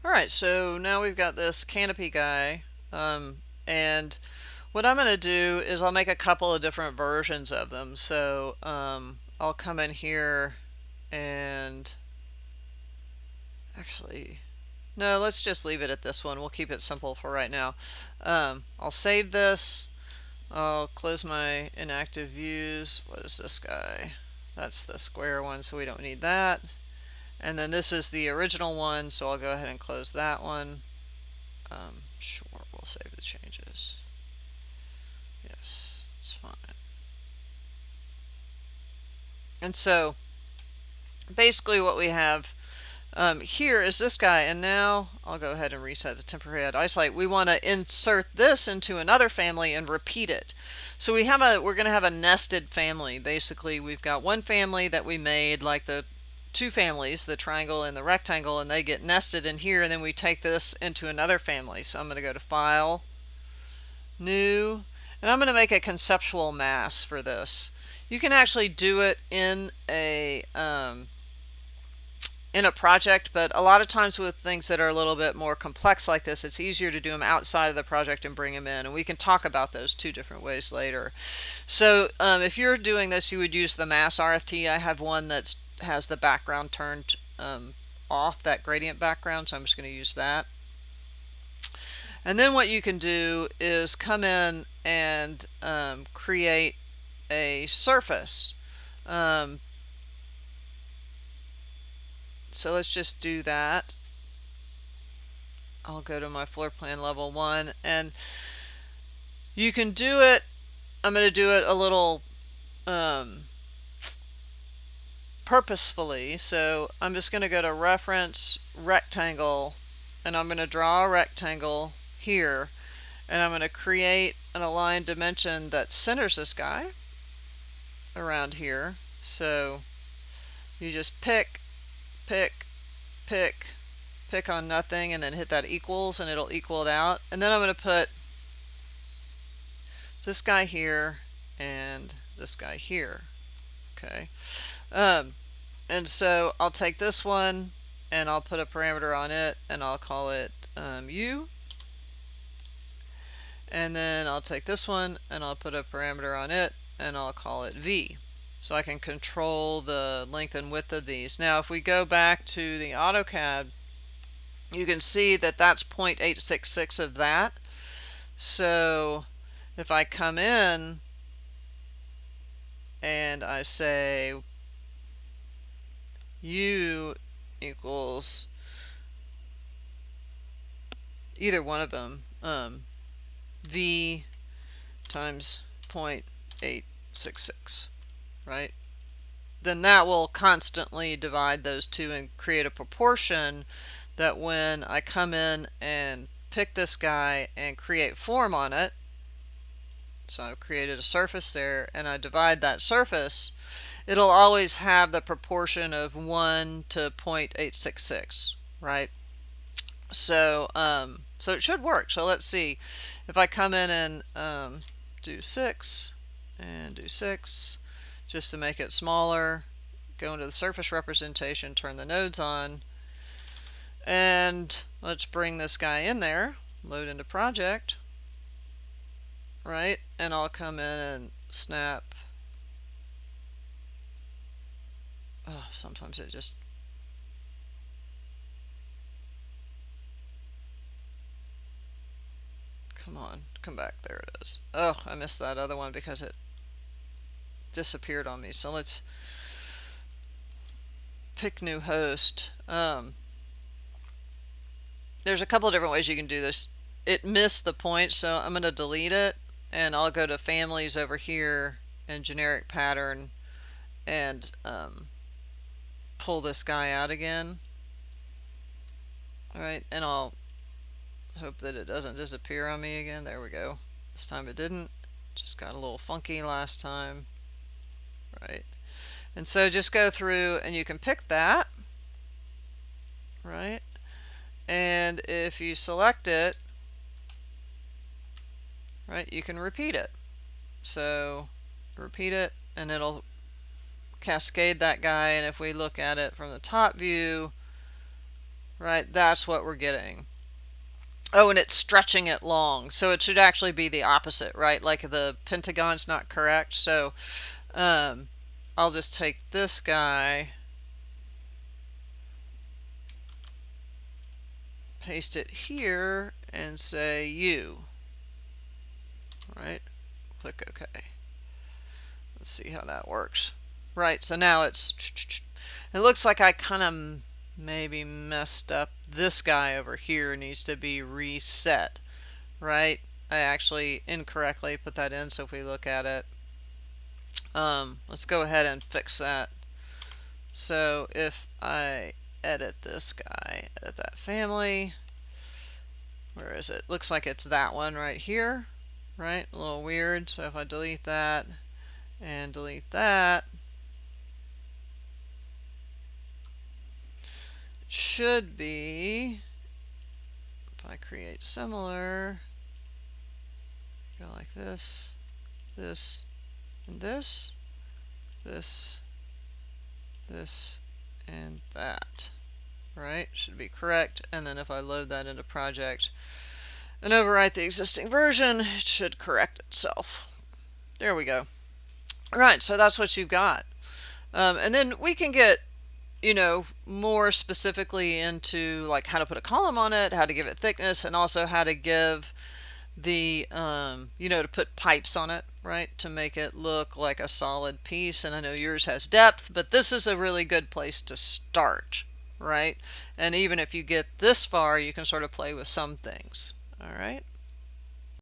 Alright, so now we've got this Canopy guy, and what I'm going to do is I'll make a couple of different versions of them. So I'll come in here and actually, no, let's just leave it at this one. We'll keep it simple for right now. I'll save this. I'll close my inactive views. What is this guy? That's the square one, so we don't need that. And then this is the original one, so I'll go ahead and close that one. Sure, we'll save the changes. Yes, it's fine. And so basically what we have here is this guy, and now I'll go ahead and reset the temporary add isolate. We want to insert this into another family and repeat it. So we're going to have a nested family. Basically, we've got one family that we made, like the two families, the triangle and the rectangle, and they get nested in here, and then we take this into another family. So I'm going to go to File, New, and I'm going to make a conceptual mass for this. You can actually do it in a project, but a lot of times with things that are a little bit more complex like this, it's easier to do them outside of the project and bring them in, and we can talk about those two different ways later. So if you're doing this, you would use the mass RFT. I have one that has the background turned off, that gradient background, so I'm just going to use that. And then what you can do is come in and create a surface. So let's just do that. I'll go to my floor plan level 1, and you can do it. I'm going to do it a little purposefully. So I'm just going to go to Reference, Rectangle, and I'm going to draw a rectangle here, and I'm going to create an aligned dimension that centers this guy around here. So you just pick on nothing, and then hit that equals, and it'll equal it out. And then I'm going to put this guy here and this guy here. Okay. And so I'll take this one and I'll put a parameter on it, and I'll call it U. And then I'll take this one and I'll put a parameter on it, and I'll call it V. So I can control the length and width of these. Now if we go back to the AutoCAD, you can see that that's 0.866 of that. So if I come in and I say U equals either one of them, V times 0.866, right? Then that will constantly divide those two and create a proportion that when I come in and pick this guy and create form on it, so I've created a surface there, and I divide that surface, it'll always have the proportion of 1 to 0.866, right? So so it should work. So let's see. If I come in and do 6 and do 6, just to make it smaller, go into the surface representation, turn the nodes on, and let's bring this guy in there, load into project, right? And I'll come in and snap. Oh, sometimes it just... Come on, come back. There it is. Oh, I missed that other one because it disappeared on me. So let's pick new host. There's a couple of different ways you can do this. It missed the point, so I'm going to delete it, and I'll go to families over here and generic pattern, and pull this guy out again. Alright, and I'll hope that it doesn't disappear on me again. There we go. This time it didn't. Just got a little funky last time. Right. And so just go through and you can pick that. Right. And if you select it, right, you can repeat it. So repeat it and it'll cascade that guy, and if we look at it from the top view, right? That's what we're getting. Oh, and it's stretching it long. So it should actually be the opposite, right? Like the pentagon's not correct. So um, I'll just take this guy, paste it here, and say U, right? Click OK. Let's see how that works. Right, so now it looks like I kind of maybe messed up. This guy over here needs to be reset, right? I actually incorrectly put that in, so if we look at it, let's go ahead and fix that. So if I edit this guy, edit that family, where is it? Looks like it's that one right here, right? A little weird. So if I delete that and delete that, it should be, if I create similar, go like this, this, and this, this, this, and that, right? Should be correct. And then if I load that into project and overwrite the existing version, it should correct itself. There we go. All right, so that's what you've got. And then we can get, more specifically into like how to put a column on it, how to give it thickness, and also how to give the, to put pipes on it, right, to make it look like a solid piece. And I know yours has depth, but this is a really good place to start, right? And even if you get this far, you can sort of play with some things. All right.